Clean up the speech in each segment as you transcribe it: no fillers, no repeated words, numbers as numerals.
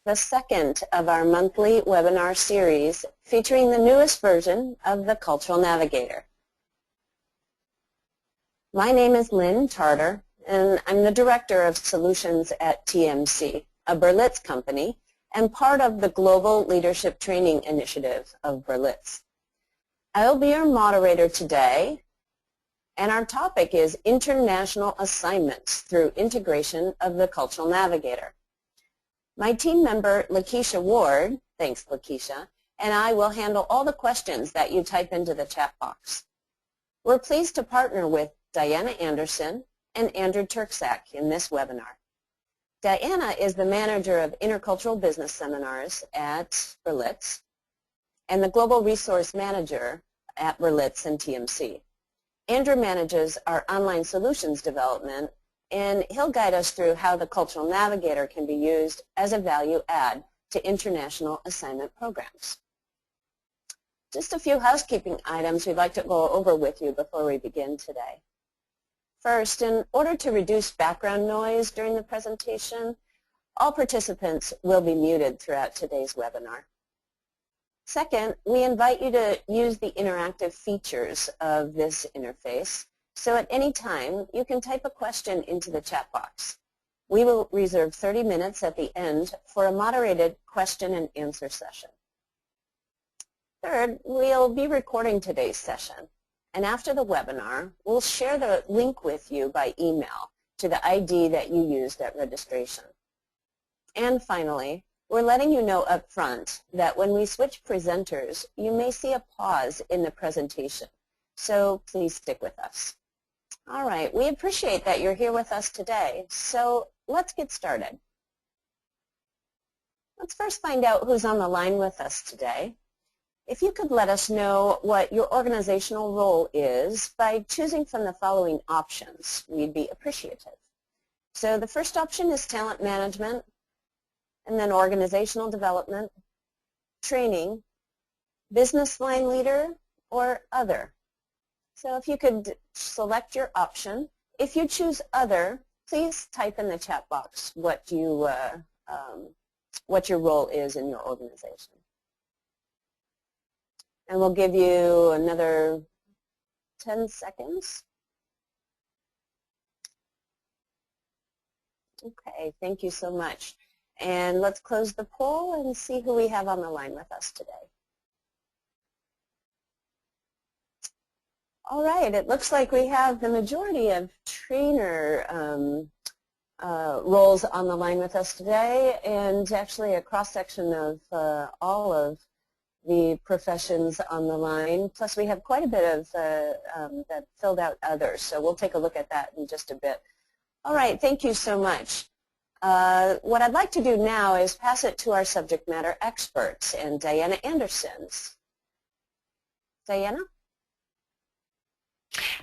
the second of our monthly webinar series featuring the newest version of the Cultural Navigator. My name is Lynn Tarter, and I'm the Director of Solutions at TMC, a Berlitz company, and part of the Global Leadership Training Initiative of Berlitz. I'll be your moderator today, and our topic is International Assignments through Integration of the Cultural Navigator. My team member, Lakeisha Ward, thanks Lakeisha, and I will handle all the questions that you type into the chat box. We're pleased to partner with Diana Anderson and Andrew Turksack in this webinar. Diana is the manager of Intercultural Business Seminars at Berlitz and the Global Resource Manager at Berlitz and TMC. Andrew manages our online solutions development, and he'll guide us through how the Cultural Navigator can be used as a value add to international assignment programs. Just a few housekeeping items we'd like to go over with you before we begin today. First, in order to reduce background noise during the presentation, all participants will be muted throughout today's webinar. Second, we invite you to use the interactive features of this interface, so at any time you can type a question into the chat box. We will reserve 30 minutes at the end for a moderated question and answer session. Third, we'll be recording today's session, and after the webinar, we'll share the link with you by email to the ID that you used at registration. And finally, we're letting you know up front that when we switch presenters, you may see a pause in the presentation, so please stick with us. All right, we appreciate that you're here with us today, so let's get started. Let's first find out who's on the line with us today. If you could let us know what your organizational role is by choosing from the following options, we'd be appreciative. So the first option is talent management, and then organizational development, training, business line leader, or other. So if you could select your option. If you choose other, please type in the chat box what your role is in your organization. And we'll give you another 10 seconds. Okay, thank you so much. And let's close the poll and see who we have on the line with us today. All right, it looks like we have the majority of trainer roles on the line with us today, and actually a cross-section of all of the professions on the line. Plus we have quite a bit of that filled out others, so we'll take a look at that in just a bit. All right, thank you so much. What I'd like to do now is pass it to our subject matter experts and Diana Anderson. Diana?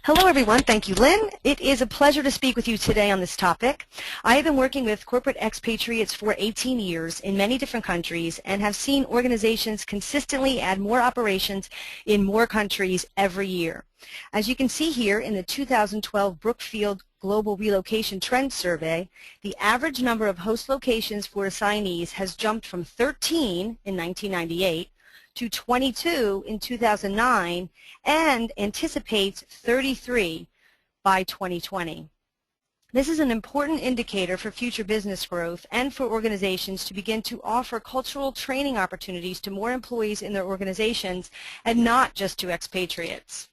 Hello everyone, thank you Lynn. It is a pleasure to speak with you today on this topic. I have been working with corporate expatriates for 18 years in many different countries and have seen organizations consistently add more operations in more countries every year. As you can see here in the 2012 Brookfield Global Relocation Trends Survey, the average number of host locations for assignees has jumped from 13 in 1998 to 22 in 2009 and anticipates 33 by 2020. This is an important indicator for future business growth and for organizations to begin to offer cultural training opportunities to more employees in their organizations and not just to expatriates.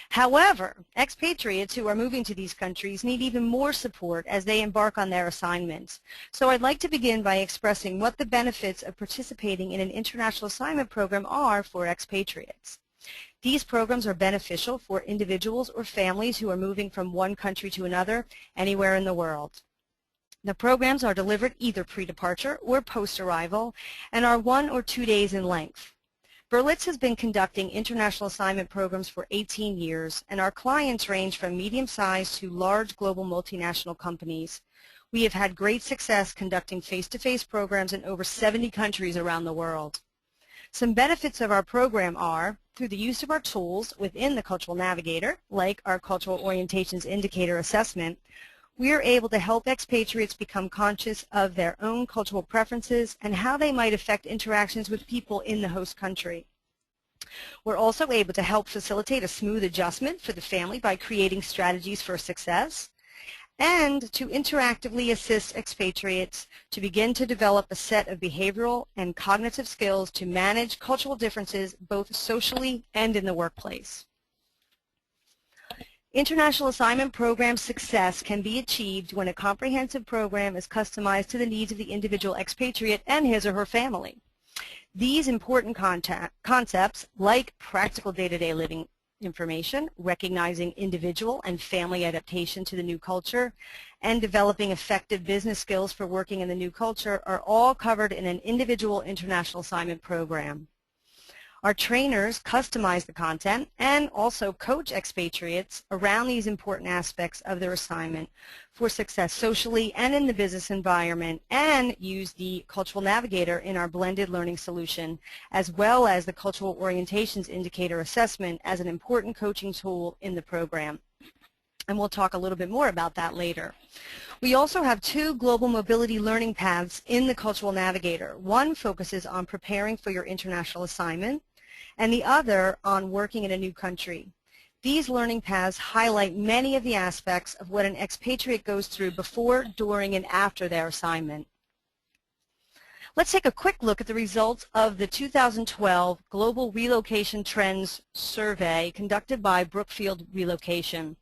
However, expatriates who are moving to these countries need even more support as they embark on their assignments. So I'd like to begin by expressing what the benefits of participating in an international assignment program are for expatriates. These programs are beneficial for individuals or families who are moving from one country to another anywhere in the world. The programs are delivered either pre-departure or post-arrival and are 1 or 2 days in length. Berlitz has been conducting international assignment programs for 18 years, and our clients range from medium-sized to large global multinational companies. We have had great success conducting face-to-face programs in over 70 countries around the world. Some benefits of our program are, through the use of our tools within the Cultural Navigator, like our Cultural Orientations Indicator Assessment, we are able to help expatriates become conscious of their own cultural preferences and how they might affect interactions with people in the host country. We're also able to help facilitate a smooth adjustment for the family by creating strategies for success, and to interactively assist expatriates to begin to develop a set of behavioral and cognitive skills to manage cultural differences both socially and in the workplace. International assignment program success can be achieved when a comprehensive program is customized to the needs of the individual expatriate and his or her family. These important concepts, like practical day-to-day living information, recognizing individual and family adaptation to the new culture, and developing effective business skills for working in the new culture, are all covered in an individual international assignment program. Our trainers customize the content and also coach expatriates around these important aspects of their assignment for success socially and in the business environment, and use the Cultural Navigator in our blended learning solution, as well as the Cultural Orientations Indicator Assessment as an important coaching tool in the program. And we'll talk a little bit more about that later. We also have 2 global mobility learning paths in the Cultural Navigator. One focuses on preparing for your international assignment, and the other on working in a new country. These learning paths highlight many of the aspects of what an expatriate goes through before, during, and after their assignment. Let's take a quick look at the results of the 2012 Global Relocation Trends Survey conducted by Brookfield Relocation.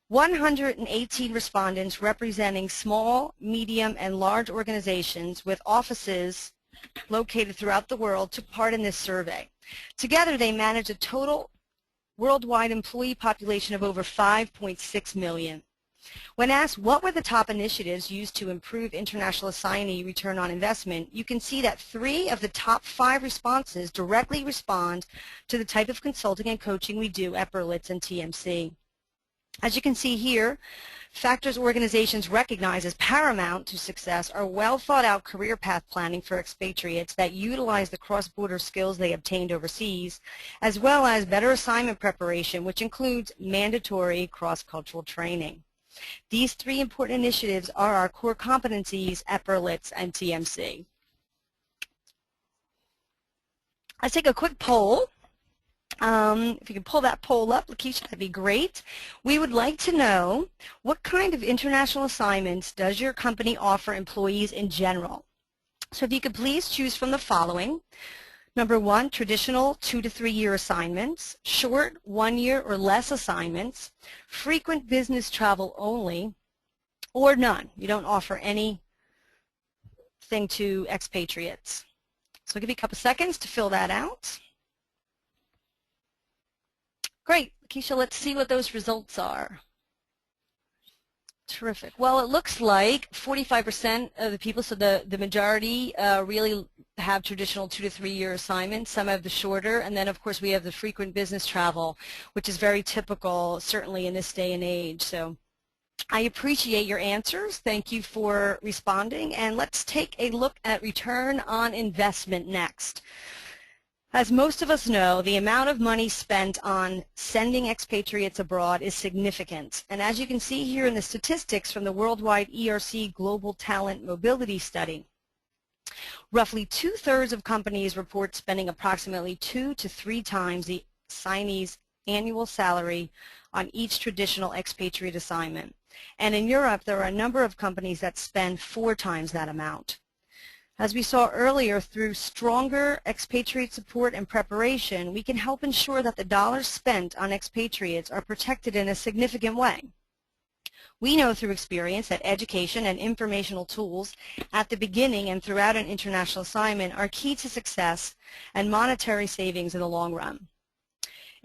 118 respondents representing small, medium, and large organizations with offices located throughout the world took part in this survey. Together, they manage a total worldwide employee population of over 5.6 million. When asked what were the top initiatives used to improve international assignee return on investment, you can see that 3 of the top 5 responses directly respond to the type of consulting and coaching we do at Berlitz and TMC. As you can see here, factors organizations recognize as paramount to success are well thought out career path planning for expatriates that utilize the cross-border skills they obtained overseas, as well as better assignment preparation, which includes mandatory cross-cultural training. These 3 important initiatives are our core competencies at Berlitz and TMC. Let's take a quick poll. If you can pull that poll up, Lakeisha, that'd be great. We would like to know, what kind of international assignments does your company offer employees in general? So if you could please choose from the following. Number 1, traditional 2 to 3 year assignments, short 1 year or less assignments, frequent business travel only, or none. You don't offer anything to expatriates. So I'll give you a couple seconds to fill that out. Great. Keisha, let's see what those results are. Terrific. Well, it looks like 45% of the people, so the majority really have traditional 2 to 3 year assignments. Some have the shorter, and then of course we have the frequent business travel, which is very typical, certainly in this day and age. So I appreciate your answers. Thank you for responding, and let's take a look at return on investment next. As most of us know, the amount of money spent on sending expatriates abroad is significant. And as you can see here in the statistics from the worldwide ERC Global Talent Mobility Study, roughly 2/3 of companies report spending approximately 2 to 3 times the assignee's annual salary on each traditional expatriate assignment. And in Europe, there are a number of companies that spend 4 times that amount. As we saw earlier, through stronger expatriate support and preparation, we can help ensure that the dollars spent on expatriates are protected in a significant way. We know through experience that education and informational tools at the beginning and throughout an international assignment are key to success and monetary savings in the long run.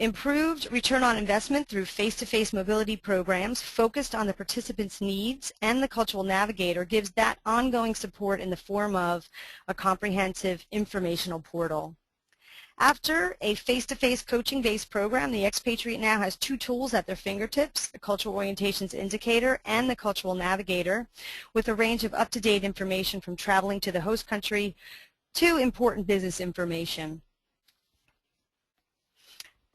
Improved return on investment through face-to-face mobility programs focused on the participants' needs, and the Cultural Navigator gives that ongoing support in the form of a comprehensive informational portal. After a face-to-face coaching-based program, the expatriate now has 2 tools at their fingertips, the Cultural Orientations Indicator and the Cultural Navigator, with a range of up-to-date information from traveling to the host country to important business information.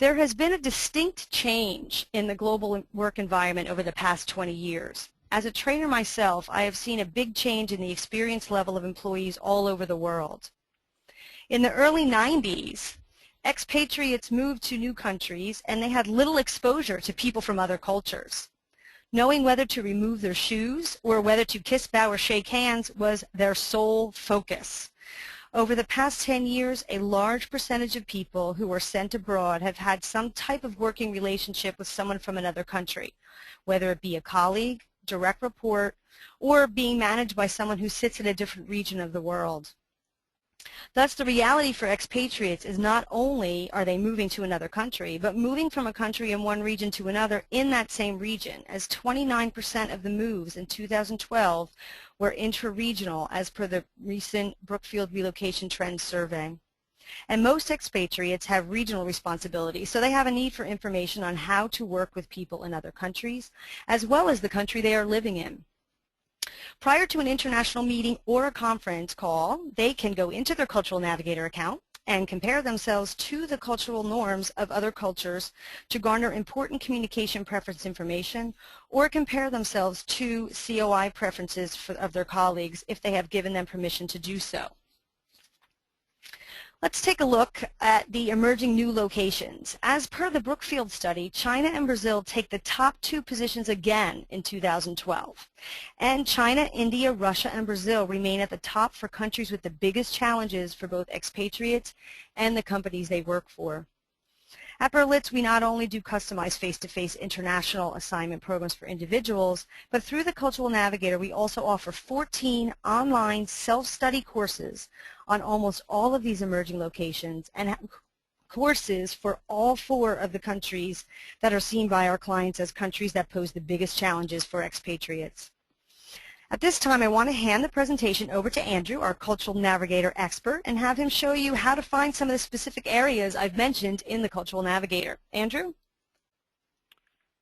There has been a distinct change in the global work environment over the past 20 years. As a trainer myself, I have seen a big change in the experience level of employees all over the world. In the early 90s, expatriates moved to new countries and they had little exposure to people from other cultures. Knowing whether to remove their shoes or whether to kiss, bow, or shake hands was their sole focus. Over the past 10 years, a large percentage of people who were sent abroad have had some type of working relationship with someone from another country, whether it be a colleague, direct report, or being managed by someone who sits in a different region of the world. Thus, the reality for expatriates is not only are they moving to another country, but moving from a country in one region to another in that same region, as 29% of the moves in 2012 were intra-regional, as per the recent Brookfield Relocation Trends Survey. And most expatriates have regional responsibilities, so they have a need for information on how to work with people in other countries, as well as the country they are living in. Prior to an international meeting or a conference call, they can go into their Cultural Navigator account and compare themselves to the cultural norms of other cultures to garner important communication preference information, or compare themselves to COI preferences of their colleagues if they have given them permission to do so. Let's take a look at the emerging new locations. As per the Brookfield study, China and Brazil take the top 2 positions again in 2012. And China, India, Russia, and Brazil remain at the top for countries with the biggest challenges for both expatriates and the companies they work for. At Berlitz, we not only do customized face-to-face international assignment programs for individuals, but through the Cultural Navigator, we also offer 14 online self-study courses on almost all of these emerging locations, and have courses for all 4 of the countries that are seen by our clients as countries that pose the biggest challenges for expatriates. At this time, I want to hand the presentation over to Andrew, our Cultural Navigator expert, and have him show you how to find some of the specific areas I've mentioned in the Cultural Navigator. Andrew?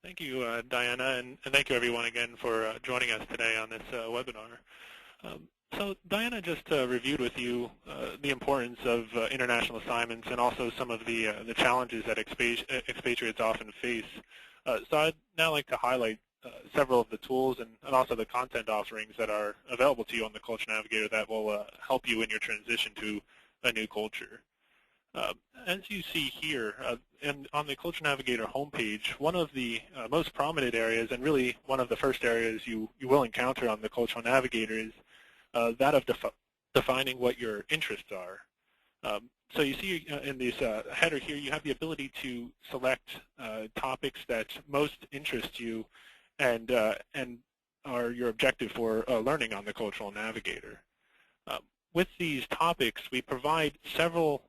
Thank you, Diana, and thank you everyone again for joining us today on this webinar. So Diana just reviewed with you the importance of international assignments and also some of the challenges that expatriates often face. So I'd now like to highlight several of the tools and also the content offerings that are available to you on the Culture Navigator that will help you in your transition to a new culture. As you see here, and on the Culture Navigator homepage, one of the most prominent areas, and really one of the first areas you will encounter on the Cultural Navigator, is that of defining what your interests are. So you see in this header here, you have the ability to select topics that most interest you and are your objective for learning on the Cultural Navigator. With these topics, we provide several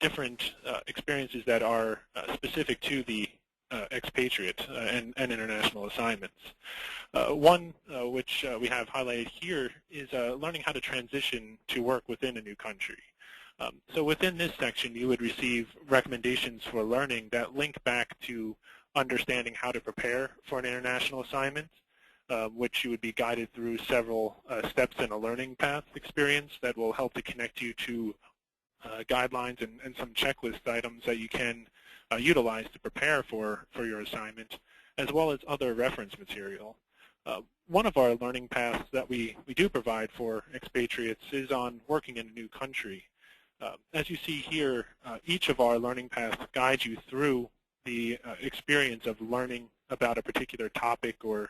different experiences that are specific to the expatriate and international assignments. One which we have highlighted here is learning how to transition to work within a new country. So within this section, you would receive recommendations for learning that link back to understanding how to prepare for an international assignment, which you would be guided through several steps in a learning path experience that will help to connect you to guidelines and some checklist items that you can utilize to prepare for your assignment, as well as other reference material. One of our learning paths that we do provide for expatriates is on working in a new country. As you see here, each of our learning paths guides you through the experience of learning about a particular topic or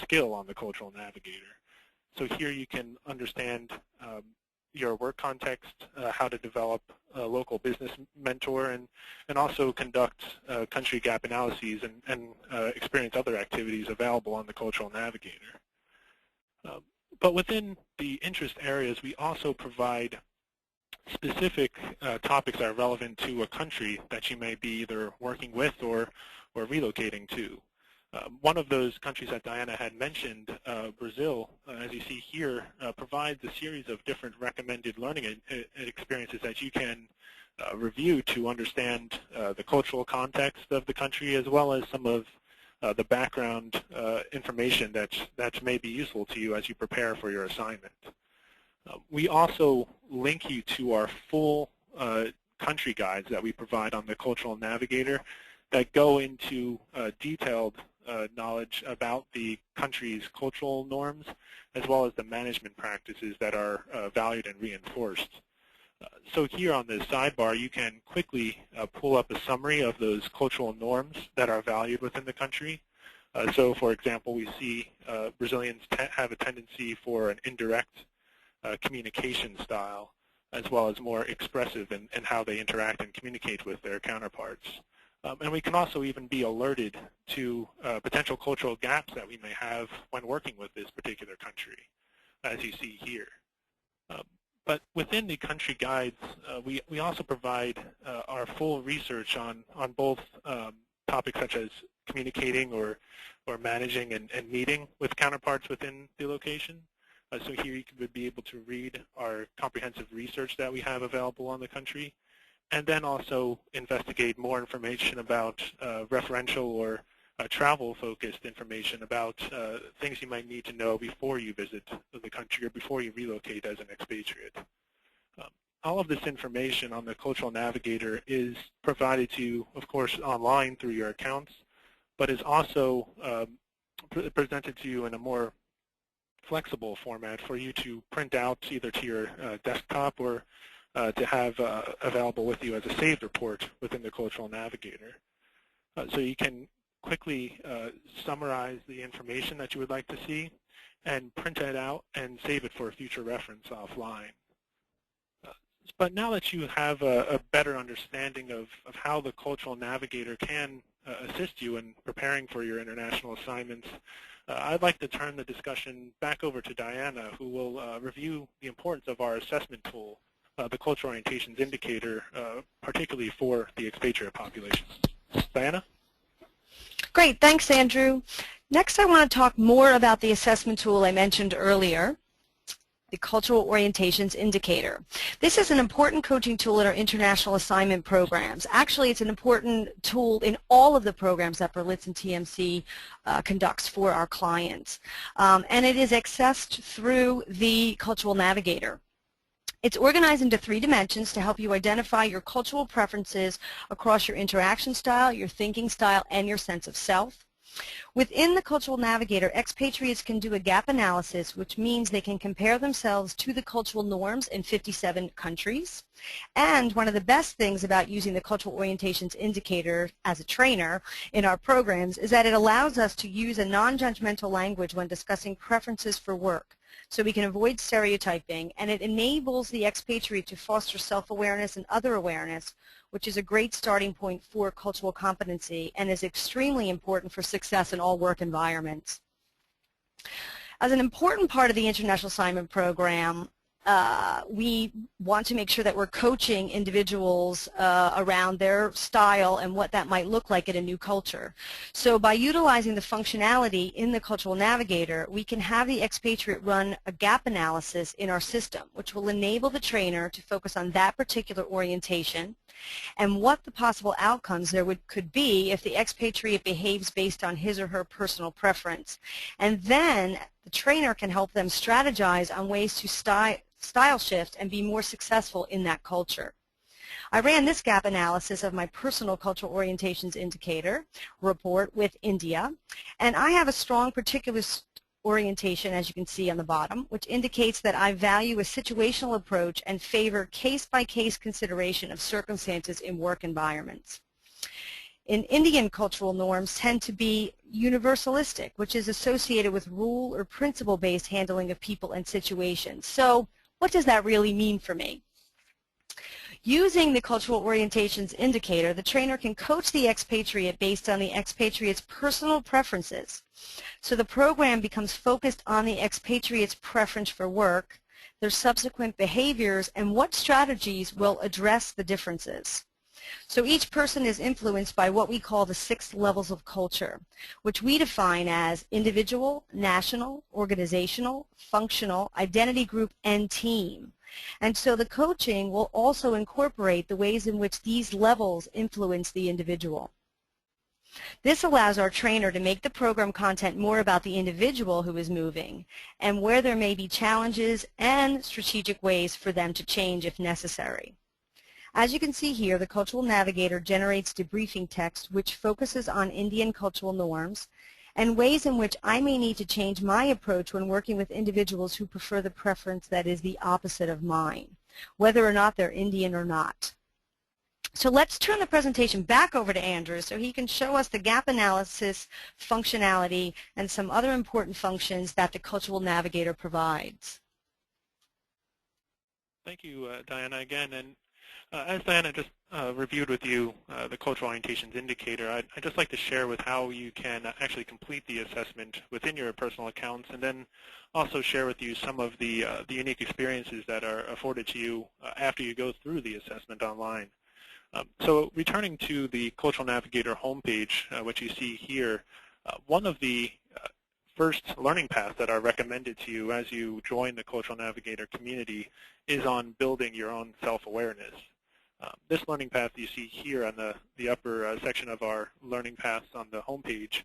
skill on the Cultural Navigator. So here you can understand your work context, how to develop a local business mentor, and also conduct country gap analyses and experience other activities available on the Cultural Navigator. But within the interest areas, we also provide specific topics that are relevant to a country that you may be either working with or relocating to. One of those countries that Diana had mentioned, Brazil, as you see here, provides a series of different recommended learning experiences that you can review to understand the cultural context of the country, as well as some of the background information that may be useful to you as you prepare for your assignment. We also link you to our full country guides that we provide on the Cultural Navigator that go into detailed knowledge about the country's cultural norms, as well as the management practices that are valued and reinforced. So here on the sidebar, you can quickly pull up a summary of those cultural norms that are valued within the country. So for example, we see Brazilians have a tendency for an indirect communication style, as well as more expressive in how they interact and communicate with their counterparts. And we can also even be alerted to potential cultural gaps that we may have when working with this particular country, as you see here. But within the country guides, we also provide our full research on both topics such as communicating or managing and meeting with counterparts within the location. So here you would be able to read our comprehensive research that we have available on the country, and then also investigate more information about referential or travel-focused information about things you might need to know before you visit the country or before you relocate as an expatriate. All of this information on the Cultural Navigator is provided to you, of course, online through your accounts, but is also presented to you in a more flexible format for you to print out either to your desktop or to have available with you as a saved report within the Cultural Navigator. So you can quickly summarize the information that you would like to see and print it out and save it for future reference offline. But now that you have a better understanding of how the Cultural Navigator can assist you in preparing for your international assignments, I'd like to turn the discussion back over to Diana, who will review the importance of our assessment tool, the Cultural Orientations Indicator, particularly for the expatriate population. Diana? Great, thanks, Andrew. Next, I want to talk more about the assessment tool I mentioned earlier, the Cultural Orientations Indicator. This is an important coaching tool in our international assignment programs. Actually, it's an important tool in all of the programs that Berlitz and TMC conducts for our clients. And it is accessed through the Cultural Navigator. It's organized into 3 dimensions to help you identify your cultural preferences across your interaction style, your thinking style, and your sense of self. Within the Cultural Navigator, expatriates can do a gap analysis, which means they can compare themselves to the cultural norms in 57 countries. And one of the best things about using the Cultural Orientations Indicator as a trainer in our programs is that it allows us to use a non-judgmental language when discussing preferences for work, so we can avoid stereotyping, and it enables the expatriate to foster self-awareness and other awareness, which is a great starting point for cultural competency and is extremely important for success in all work environments. As an important part of the International Assignment Program, we want to make sure that we're coaching individuals around their style and what that might look like in a new culture. So by utilizing the functionality in the Cultural Navigator, we can have the expatriate run a gap analysis in our system, which will enable the trainer to focus on that particular orientation and what the possible outcomes there could be if the expatriate behaves based on his or her personal preference. And then the trainer can help them strategize on ways to style shift and be more successful in that culture. I ran this gap analysis of my personal Cultural Orientations Indicator report with India, and I have a strong particular orientation, as you can see on the bottom, which indicates that I value a situational approach and favor case-by-case consideration of circumstances in work environments. In Indian cultural norms tend to be universalistic, which is associated with rule or principle-based handling of people and situations. So what does that really mean for me? Using the Cultural Orientations Indicator, the trainer can coach the expatriate based on the expatriate's personal preferences. So the program becomes focused on the expatriate's preference for work, their subsequent behaviors, and what strategies will address the differences. So each person is influenced by what we call the 6 levels of culture, which we define as individual, national, organizational, functional, identity group, and team. And so the coaching will also incorporate the ways in which these levels influence the individual. This allows our trainer to make the program content more about the individual who is moving and where there may be challenges and strategic ways for them to change if necessary. As you can see here, the Cultural Navigator generates debriefing text which focuses on Indian cultural norms and ways in which I may need to change my approach when working with individuals who prefer the preference that is the opposite of mine, whether or not they're Indian or not. So let's turn the presentation back over to Andrew so he can show us the gap analysis functionality and some other important functions that the Cultural Navigator provides. Thank you, Diana, again. And as Diana just reviewed with you the Cultural Orientations Indicator, I'd just like to share with how you can actually complete the assessment within your personal accounts, and then also share with you some of the unique experiences that are afforded to you after you go through the assessment online. So returning to the Cultural Navigator homepage, which you see here, one of the first learning paths that are recommended to you as you join the Cultural Navigator community is on building your own self-awareness. This learning path you see here on the upper section of our learning paths on the homepage,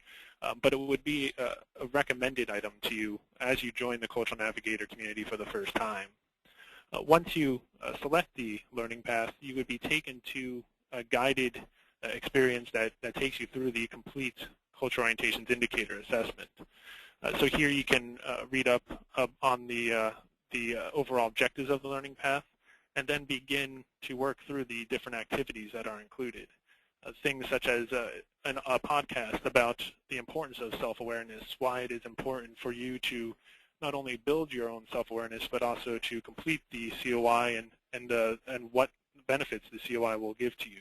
but it would be a recommended item to you as you join the Cultural Navigator community for the first time. Once you select the learning path, you would be taken to a guided experience that takes you through the complete Cultural Orientations Indicator assessment. So here you can read up on the overall objectives of the learning path, and then begin to work through the different activities that are included. Things such as a podcast about the importance of self-awareness, why it is important for you to not only build your own self-awareness, but also to complete the COI and what benefits the COI will give to you.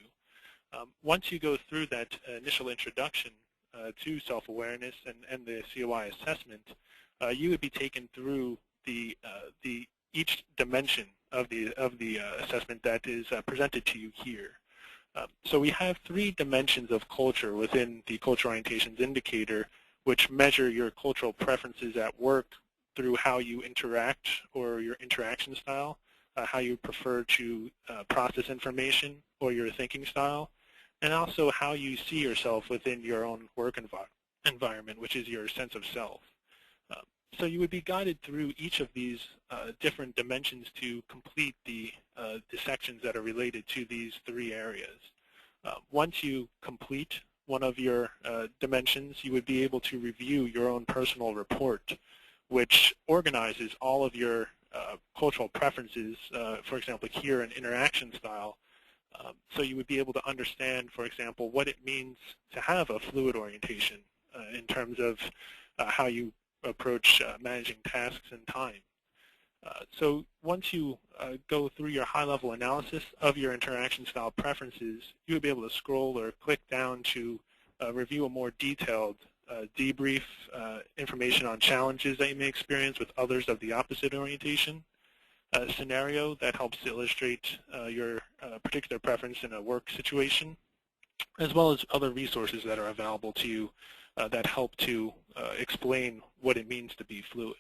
Once you go through that initial introduction to self-awareness and the COI assessment, you would be taken through each dimension of the assessment that is presented to you here. So we have 3 dimensions of culture within the Cultural Orientations Indicator, which measure your cultural preferences at work through how you interact or your interaction style, how you prefer to process information or your thinking style, and also how you see yourself within your own work environment, which is your sense of self. So you would be guided through each of these different dimensions to complete the sections that are related to these 3 areas. Once you complete one of your dimensions, you would be able to review your own personal report, which organizes all of your cultural preferences, for example, here in interaction style. So you would be able to understand, for example, what it means to have a fluid orientation in terms of how you approach managing tasks and time. So once you go through your high-level analysis of your interaction style preferences, you would be able to scroll or click down to review a more detailed debrief, information on challenges that you may experience with others of the opposite orientation, a scenario that helps to illustrate your particular preference in a work situation, as well as other resources that are available to you that help to explain what it means to be fluid.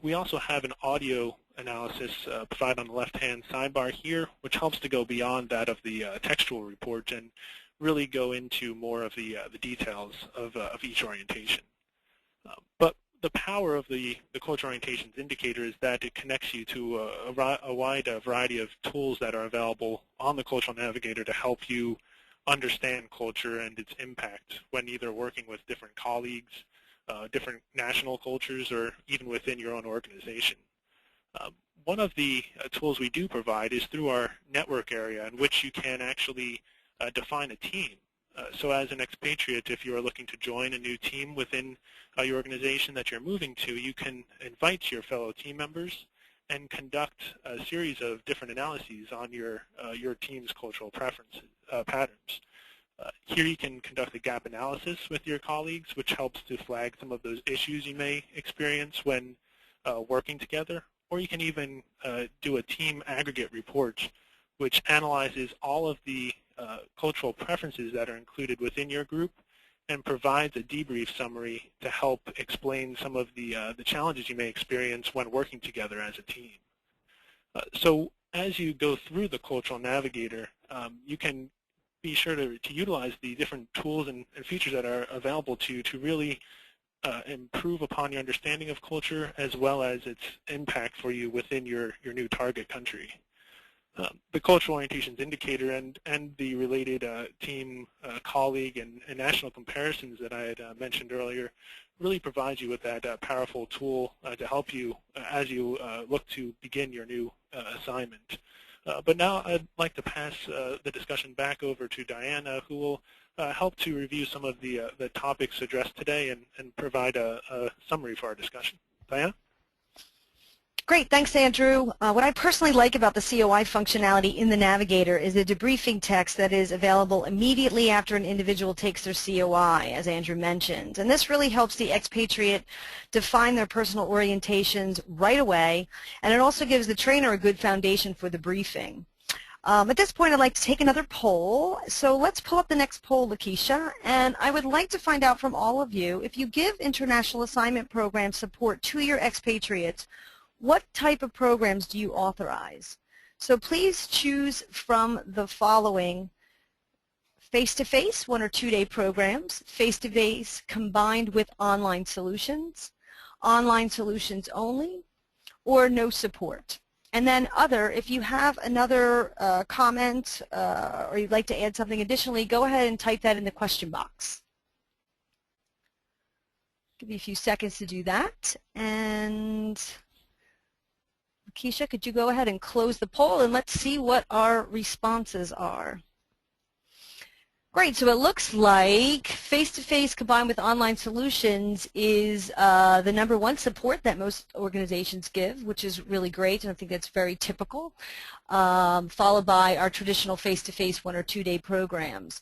We also have an audio analysis provided on the left-hand sidebar here, which helps to go beyond that of the textual report and really go into more of the details of each orientation. But the power of the Cultural Orientations Indicator is that it connects you to a wide variety of tools that are available on the Cultural Navigator to help you understand culture and its impact when either working with different colleagues, different national cultures, or even within your own organization. One of the tools we do provide is through our network area, in which you can actually define a team. So as an expatriate, if you are looking to join a new team within your organization that you're moving to, you can invite your fellow team members and conduct a series of different analyses on your team's cultural preferences, patterns. Here you can conduct a gap analysis with your colleagues, which helps to flag some of those issues you may experience when working together. Or you can even do a team aggregate report, which analyzes all of the cultural preferences that are included within your group and provides a debrief summary to help explain some of the challenges you may experience when working together as a team. So as you go through the Cultural Navigator, you can be sure to utilize the different tools and features that are available to you to really improve upon your understanding of culture as well as its impact for you within your new target country. The Cultural Orientations Indicator and the related team colleague and national comparisons that I had mentioned earlier really provides you with that powerful tool to help you as you look to begin your new assignment. But now I'd like to pass the discussion back over to Diana, who will help to review some of the topics addressed today and provide a summary for our discussion. Diana? Great, thanks Andrew. What I personally like about the COI functionality in the Navigator is the debriefing text that is available immediately after an individual takes their COI, as Andrew mentioned. And this really helps the expatriate define their personal orientations right away, and it also gives the trainer a good foundation for the briefing. At this point, I'd like to take another poll. So let's pull up the next poll, Lakeisha, and I would like to find out from all of you, if you give international assignment program support to your expatriates, what type of programs do you authorize? So please choose from the following: face-to-face, 1 or 2 day programs, face-to-face combined with online solutions solutions only, or no support. And then other, if you have another comment or you'd like to add something additionally, go ahead and type that in the question box. Give you a few seconds to do that. And Keisha, could you go ahead and close the poll, and let's see what our responses are. Great, so it looks like face-to-face combined with online solutions is the #1 support that most organizations give, which is really great, and I think that's very typical, followed by our traditional face-to-face 1 or 2 day programs.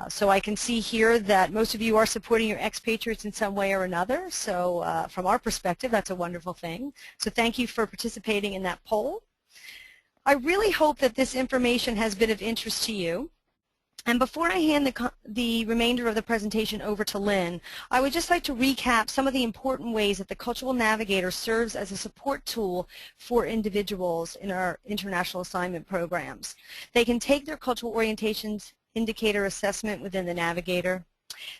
So I can see here that most of you are supporting your expatriates in some way or another. So from our perspective, that's a wonderful thing. So thank you for participating in that poll. I really hope that this information has been of interest to you. And before I hand the remainder of the presentation over to Lynn, I would just like to recap some of the important ways that the Cultural Navigator serves as a support tool for individuals in our international assignment programs. They can take their cultural orientations indicator assessment within the Navigator.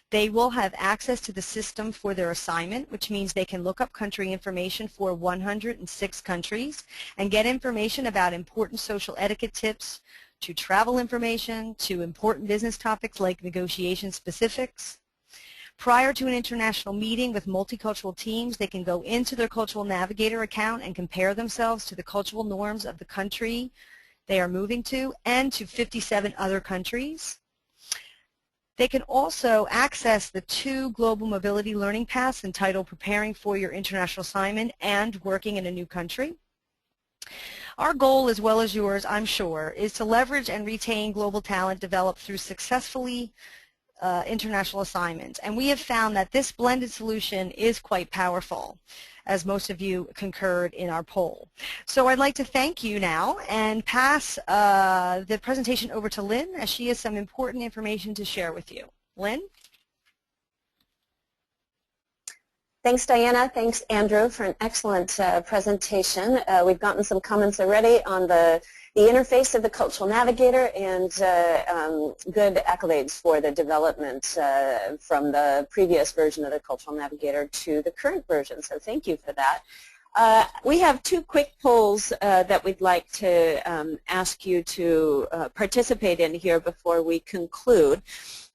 They will have access to the system for their assignment, which means they can look up country information for 106 countries and get information about important social etiquette tips, to travel information, to important business topics like negotiation specifics. Prior to an international meeting with multicultural teams, they can go into their Cultural Navigator account and compare themselves to the cultural norms of the country they are moving to and to 57 other countries. They can also access the 2 global mobility learning paths entitled Preparing for Your International Assignment and Working in a New Country. Our goal, as well as yours, I'm sure, is to leverage and retain global talent developed through successfully international assignments. And we have found that this blended solution is quite powerful, as most of you concurred in our poll. So I'd like to thank you now and pass the presentation over to Lynn, as she has some important information to share with you. Lynn? Thanks, Diana. Thanks, Andrew, for an excellent presentation. We've gotten some comments already on the interface of the Cultural Navigator, and good accolades for the development from the previous version of the Cultural Navigator to the current version, so thank you for that. We have 2 quick polls that we'd like to ask you to participate in here before we conclude.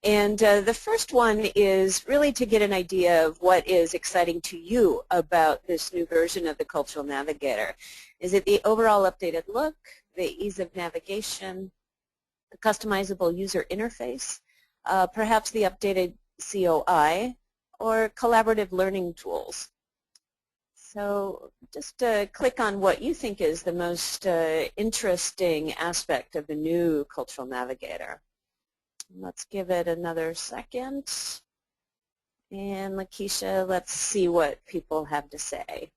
And the first one is really to get an idea of what is exciting to you about this new version of the Cultural Navigator. Is it the overall updated look, the ease of navigation, the customizable user interface, perhaps the updated COI, or collaborative learning tools? So just click on what you think is the most interesting aspect of the new Cultural Navigator. Let's give it another second. And Lakeisha, let's see what people have to say.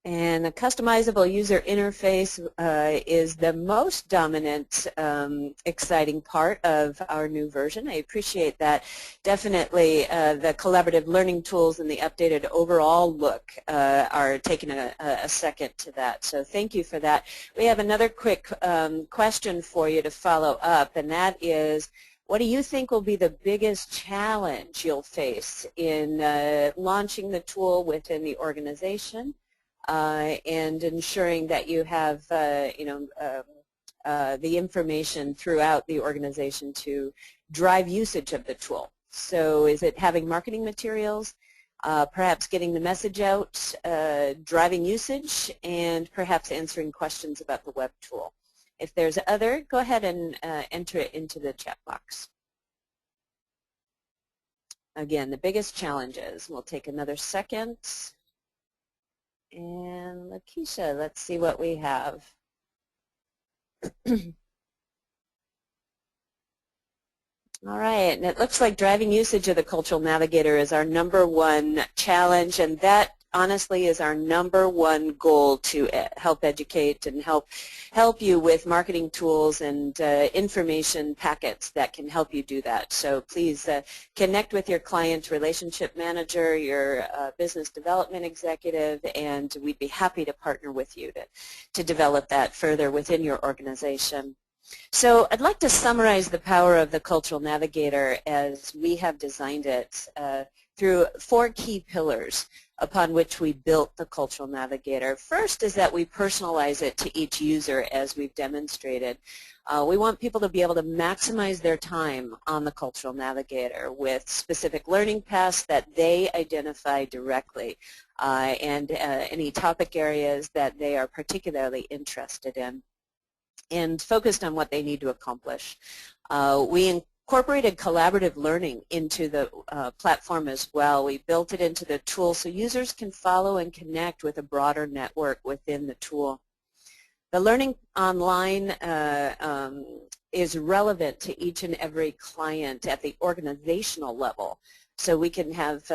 And a customizable user interface is the most dominant, exciting part of our new version. I appreciate that. Definitely the collaborative learning tools and the updated overall look are taking a second to that. So thank you for that. We have another quick question for you to follow up, and that is, what do you think will be the biggest challenge you'll face in launching the tool within the organization? and ensuring that you have the information throughout the organization to drive usage of the tool. So is it having marketing materials, perhaps getting the message out, driving usage, and perhaps answering questions about the web tool? If there's other, go ahead and enter it into the chat box. Again, the biggest challenges. We'll take another second. And Lakeisha, let's see what we have. All right, and it looks like driving usage of the Cultural Navigator is our #1 challenge, and that honestly is our #1 goal to help educate and help you with marketing tools and information packets that can help you do that. So please connect with your client relationship manager, your business development executive, and we'd be happy to partner with you to develop that further within your organization. So I'd like to summarize the power of the Cultural Navigator as we have designed it through 4 key pillars upon which we built the Cultural Navigator. First is that we personalize it to each user as we've demonstrated. We want people to be able to maximize their time on the Cultural Navigator with specific learning paths that they identify directly and any topic areas that they are particularly interested in, and focused on what they need to accomplish. We incorporated collaborative learning into the platform as well. We built it into the tool so users can follow and connect with a broader network within the tool. The learning online is relevant to each and every client at the organizational level. So we can have,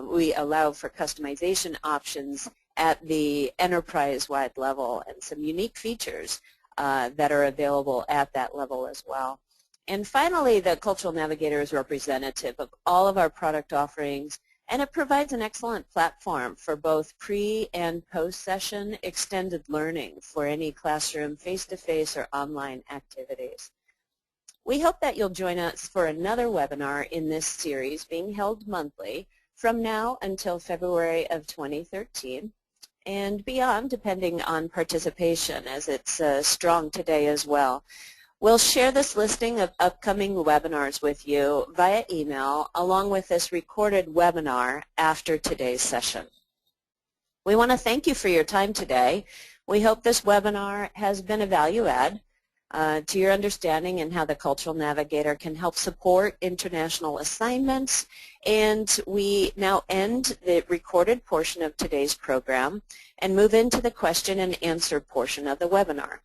we allow for customization options at the enterprise-wide level and some unique features that are available at that level as well. And finally, the Cultural Navigator is representative of all of our product offerings, and it provides an excellent platform for both pre- and post-session extended learning for any classroom, face-to-face, or online activities. We hope that you'll join us for another webinar in this series being held monthly from now until February of 2013. And beyond, depending on participation, as it's strong today as well. We'll share this listing of upcoming webinars with you via email, along with this recorded webinar after today's session. We want to thank you for your time today. We hope this webinar has been a value add to your understanding and how the Cultural Navigator can help support international assignments. And we now end the recorded portion of today's program and move into the question and answer portion of the webinar.